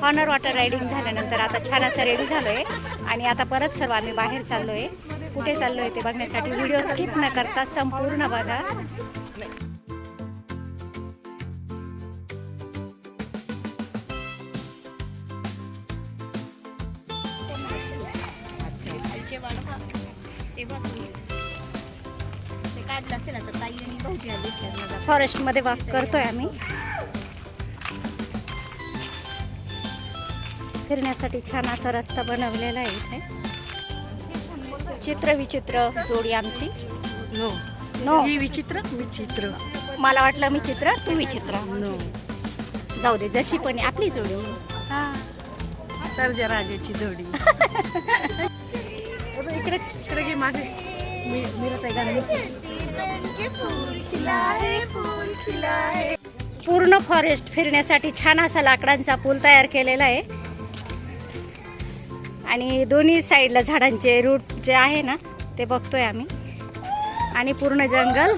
Honour water riding झाल्यानंतर आता छान असं रेडी झालोय आणि आता परत सर्व आम्ही बाहेर चाललोय. कुठे चाललोय ते बघण्यासाठी व्हिडिओ स्किप न करता संपूर्ण बघा. फॉरेस्ट मध्ये वॉक करतोय आम्ही. फिरण्यासाठी छान असा रस्ता बनवलेला आहे इथे. चित्र विचित्र जोडी आमची. नो ही विचित्र विचित्र. मला वाटलं मी चित्र तू विचित्र. नो जाऊ दे जशी पण आहे आपली जोडी. हा सर्जा राजाची जोडी. इकडे इकडे घे मागे. मिरत आहे गाणं. पूर्ण फॉरेस्ट फिरण्यासाठी छान असा लाकडांचा पूल तयार केलेला आहे आणि दोन्ही साईडला झाडांचे रूट जे आहे ना ते बघतोय आम्ही. आणि पूर्ण जंगल.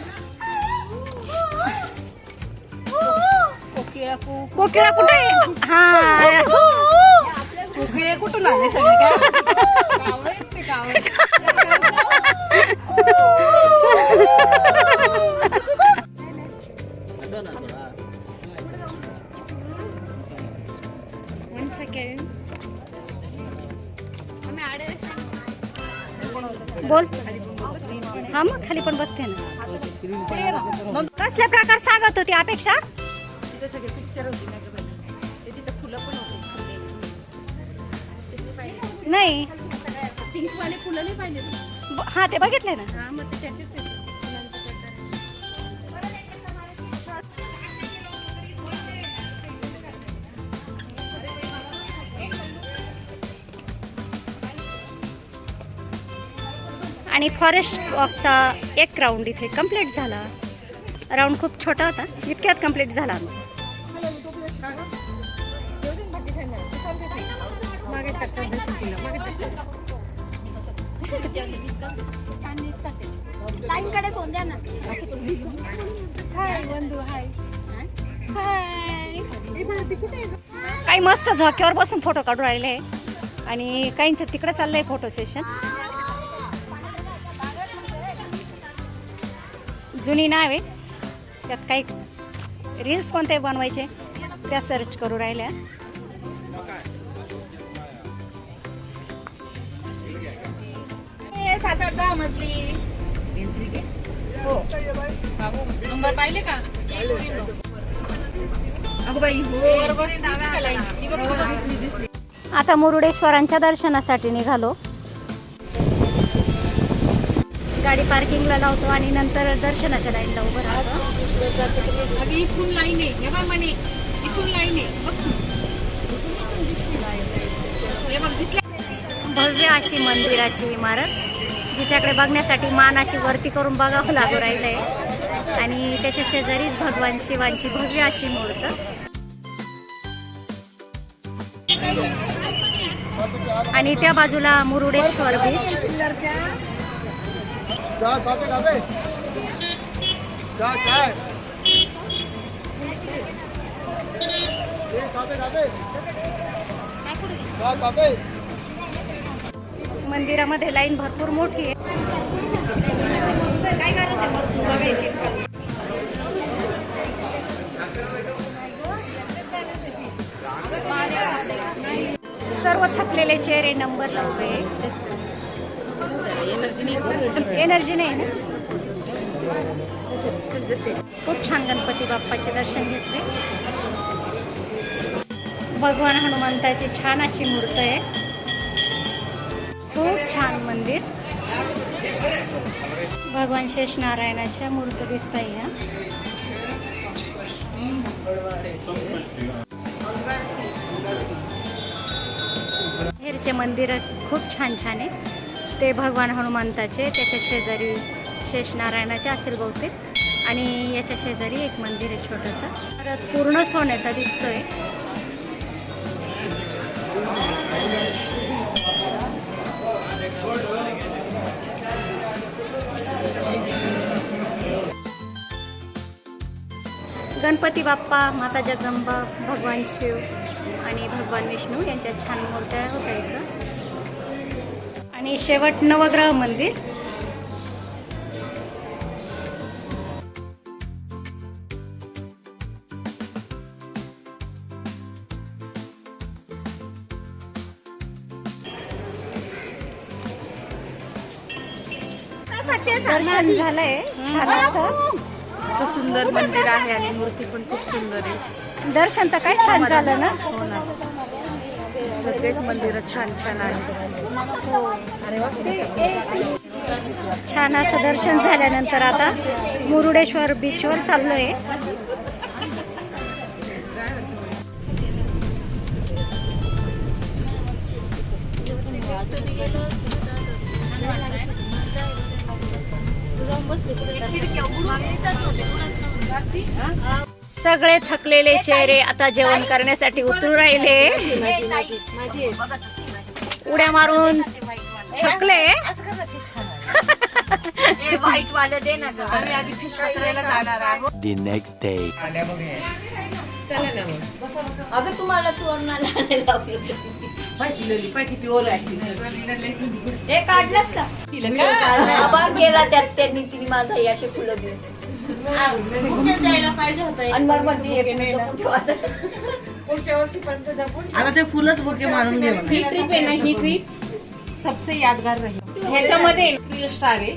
कोकिळा कुठे आहे? हा कोकिळे कुठून आले बोल. हा मग खाली पण बघते ना. कसल्या प्रकार सांगत होती अपेक्षा? नाही फुलं नाही पाहिजे. हा ते बघितले ना. हा मग त्याचेच आणि फॉरेस्ट वॉकचा एक राऊंड इथे कंप्लीट झाला. राऊंड खूप छोटा होता, इतक्यात कंप्लीट झाला. काही मस्त झोक्यावर बसून फोटो काढून राहिले आणि काहींचं तिकडे चाललंय फोटो सेशन. जुनी नाव आहे त्यात काही रील्स कोणते बनवायचे त्या सर्च करू राहिल्या. नंबर पाहिले का? आता मुरुडेश्वरांच्या दर्शनासाठी निघालो. गाडी पार्किंगला लावतो आणि नंतर दर्शनाच्या लाईनला उभं राहतो. इथून लाईन आहे म्हणे. इथून लाईन आहे. भव्य अशी मंदिराची इमारत जिच्याकडे बघण्यासाठी मान अशी वरती करून बघावं लागू राहिलंय आणि त्याच्या शेजारीच भगवान शिवांची भव्य अशी मूर्त. आणि त्या बाजूला मुरुडेश्वर बीच. मंदिरामध्ये लाईन भरपूर मोठी आहे. काय करायचं सर्व थकलेले चेहरे नंबर लावले. एनर्जी नाही ना. खूप छान गणपती बाप्पाचे दर्शन घेतले. भगवान हनुमंताची छान अशी मूर्त आहे. खूप छान मंदिर. भगवान शेषनारायणाच्या मूर्ती दिसत आहे. हेरचे मंदिर खूप छान छान आहे. ते भगवान हनुमंताचे, त्याच्या शेजारी शेषनारायणाचे असेल बहुतेक आणि याच्या शेजारी एक मंदिर आहे छोटंसं. पूर्ण सोन्याचा दिसतोय. गणपती बाप्पा, माता जगदंबा, भगवान शिव आणि भगवान विष्णू यांच्या छान मूर्त्या होत्या इथं. आणि शेवट नवग्रह मंदिर. दर्शन झालंय छान असं. खूप सुंदर मंदिर आहे आणि मूर्ती पण खूप सुंदर आहे. दर्शन तर काय छान झालं ना. हो ना, सगळेच मंदिर छान छान आहे. छान असं दर्शन झाल्यानंतर आता मुरुडेश्वर बीचवर चाललोय. सगळे थकलेले चेहरे आता जेवण करण्यासाठी उतरू राहिले. उड्या मारून थकले. व्हाईट वाले दे ना ग. आम्ही आधी फिश पकडायला जाणार आहोत. The next day. अगं तुम्हाला चोरणाला आणायला लावलं. पाय किती ओल आहे. हे काढलंस का आभार गेला त्यात त्यांनी तिने माझा हे असे फुलं घेऊन आणि मग म्हणते हे फुलं जपून ठेवा. पुढच्या वर्षीपर्यंत जपून. आता ते फुलच बुके मारून घे. ही ट्रिप आहे ना, ही ट्रिप सबसे यादगार रही. ह्याच्यामध्ये रील स्टार आहे,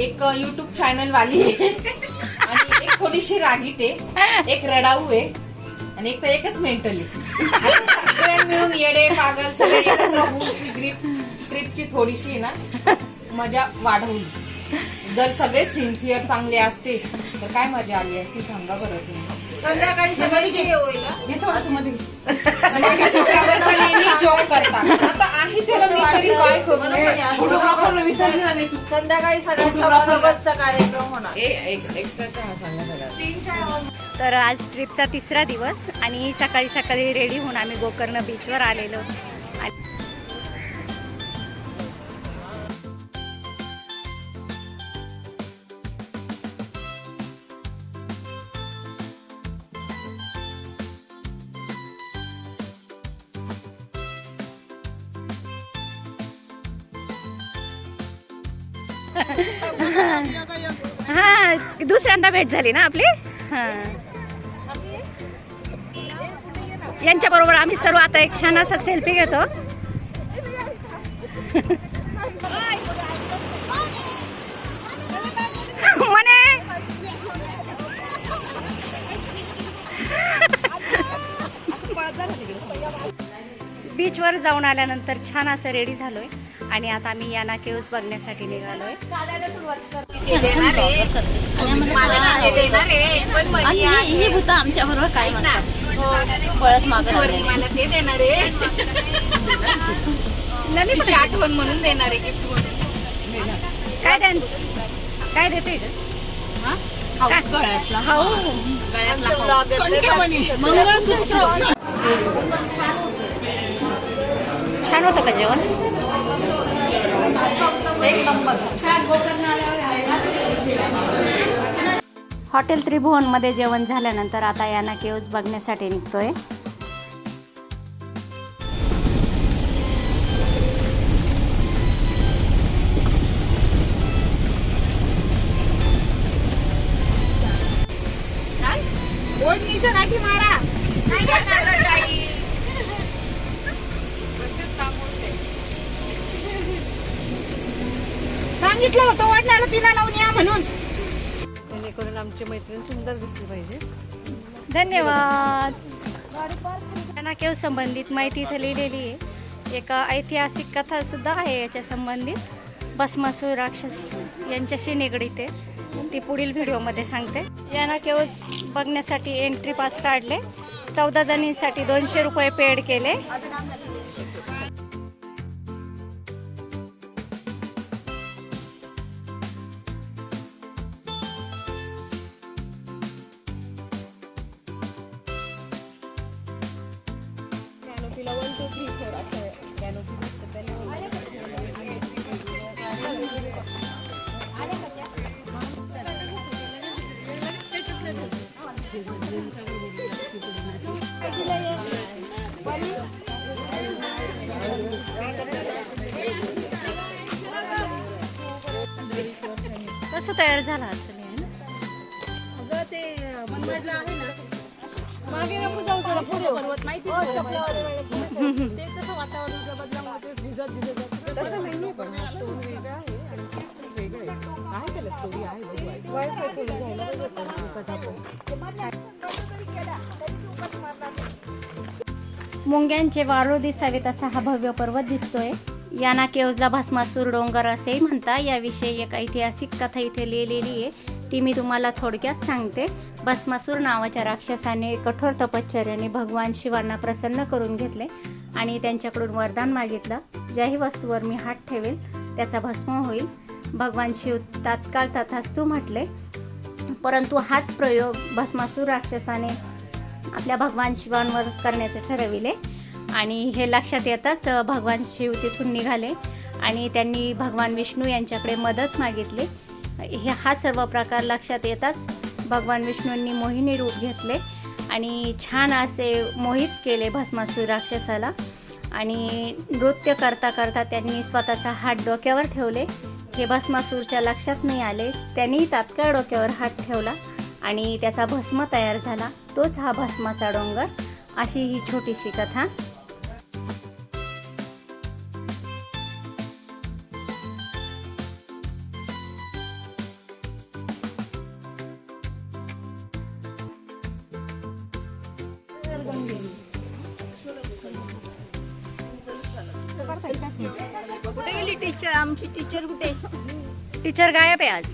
एक युट्यूब चॅनल वाली आहे आणि एक थोडीशी रागीट आहे, एक रडाऊ आहे आणि एक तर एकच मेंटल आहे. सगळे मिळून येडे पागल सगळे एकत्र होऊन ट्रिपची थोडीशी आहे ना मजा वाढवली. जर सगळे सिन्सिअर चांगले असते तर काय मजा आली असती सांगा बरं तुम्ही. संध्याकाळी सगळ्यांची होईल नेहमी जॉब करतात. आता आहे त्याला मी तरी काय करू. विसरले नाही तू. संध्याकाळी सगळ्यांच्या बरोबरचा कार्यक्रम होणार. तर आज ट्रिपचा 3रा दिवस आणि सकाळी सकाळी रेडी होऊन आम्ही गोकर्ण बीचवर आलेलो. हा, दुसऱ्यांदा भेट झाली ना आपली. हा, यांच्या बरोबर आम्ही सर्व आता एक छान असा सेल्फी घेतो. म्हणे बीचवर जाऊन आल्यानंतर छान असं रेडी झालोय आणि आता आम्ही याना केव्स बघण्यासाठी निघालोय. ही भूत आमच्या बरोबर काय बळच नवीन आठवण म्हणून देणार आहे गिफ्ट म्हणून. काय देते मंगळसूत्र. छान होतं का जेवण. एक नंबर. हॉटेल त्रिभुवनमध्ये जेवण झाल्यानंतर आता याना केव्स बघण्यासाठी निघतोय. ओढणीच्या गाठी मारा. सांगितलं होतं ओढण्याला पिना लावून या म्हणून. जेणेकरून आमची मैत्रीण सुंदर दिसली पाहिजे. धन्यवाद. याना केव्स संबंधित माहिती इथं लिहिलेली आहे. एक ऐतिहासिक कथा सुद्धा आहे याच्या संबंधित. भस्मासूर राक्षस यांच्याशी निगडीत आहे. ती पुढील व्हिडिओमध्ये सांगते. याना केव्स बघण्यासाठी एंट्री पास काढले. 14 जणींसाठी 200 रुपये पेड केले. कसं तयार झाला असेल हे ना? अगं ते मनमाडला आहे ना, मागे नको जाऊ जरा पुढे पर्वत माहिती आहे का? ते कसं वातावरणाच्या बदलामुळे ते झिजत तसं मेन्यू पण हा स्टोन वेगळा आहे आणि ते पण वेगळं आहे त्याला स्टोरी आहे बघू मुंग्यांचे वारूळ दिसावेत असा हा भव्य पर्वत दिसतोय. याना केवजला भस्मासूर डोंगर असेही म्हणता. याविषयी एक ऐतिहासिक कथा इथे लिहिलेली आहे, ती मी तुम्हाला थोडक्यात सांगते. भस्मासूर नावाच्या राक्षसाने कठोर तपश्चर्याने भगवान शिवांना प्रसन्न करून घेतले आणि त्यांच्याकडून वरदान मागितलं, ज्याही वस्तूवर मी हात ठेवेल त्याचा भस्म होईल. भगवान शिव तात्काळ तथास्तु म्हटले. परंतु हाच प्रयोग भस्मासूर राक्षसाने आपल्या भगवान शिवांवर करण्याचे ठरविले आणि हे लक्षात येताच भगवान शिव तिथून निघाले आणि त्यांनी भगवान विष्णू यांच्याकडे मदत मागितली. हा सर्व प्रकार लक्षात येताच भगवान विष्णूंनी मोहिनी रूप घेतले आणि छान असे मोहित केले भस्मासूर राक्षसाला आणि नृत्य करता करता त्यांनी स्वतःचा हात डोक्यावर ठेवले. हे भस्मासूरच्या लक्षात नाही आले. त्यांनी तात्काळ डोक्यावर हात ठेवला आणि त्याचा भस्म तयार झाला. तोच हा भस्माचा डोंगर. अशी ही छोटीशी कथा. कुठे गेली टीचर? आमची टीचर कुठे? टीचर गायब आहे आज.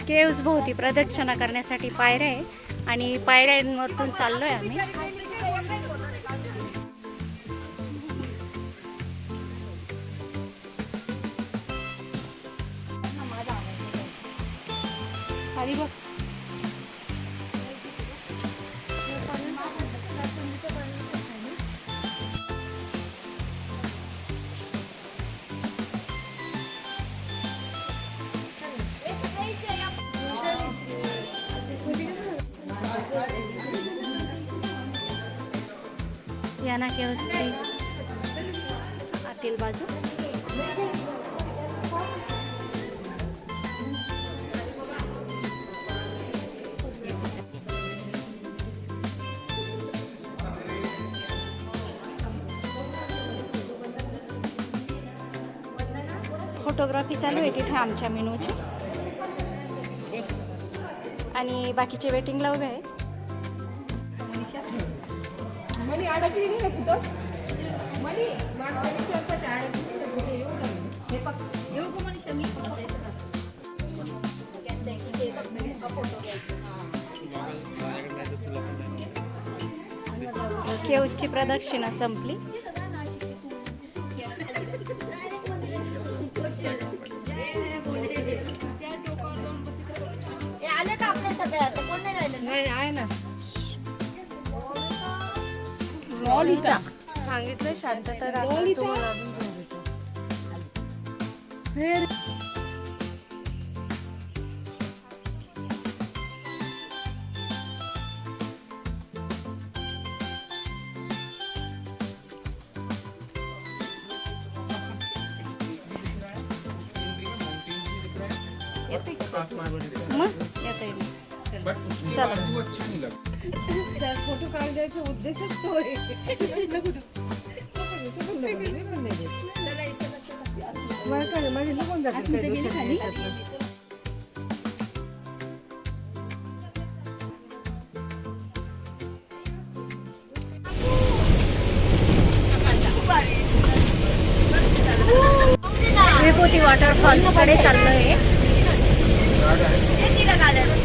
केव्ज भोवती प्रदक्षिणा करण्यासाठी पायऱ्या आहे आणि पायऱ्यांवरतून चाललोय आम्ही. खाली बघ. याना केव्हची आतील बाजू. फोटोग्राफी चालू आहे तिथे आमच्या मेनूची आणि बाकीचे वेटिंगला उभे आहे. मनी अडकली नाही ना कुठं? मनी हे बघ, येऊ का मनीषा? मी केव्हची प्रदक्षिणा संपली. आले का आपल्या सगळ्या? आता कोण नाही राहिलं? नाही आहे ना. लॉलिता सांगितलं शांतता राखा, तुम्हाला अजून घेऊन येतो. येते का? मग येते. चला. फोटो काढायचा उद्देशच तो आहे. माझे लगून जाते. विभूती वॉटरफॉल्स कडे चाललोय. तिला काढायला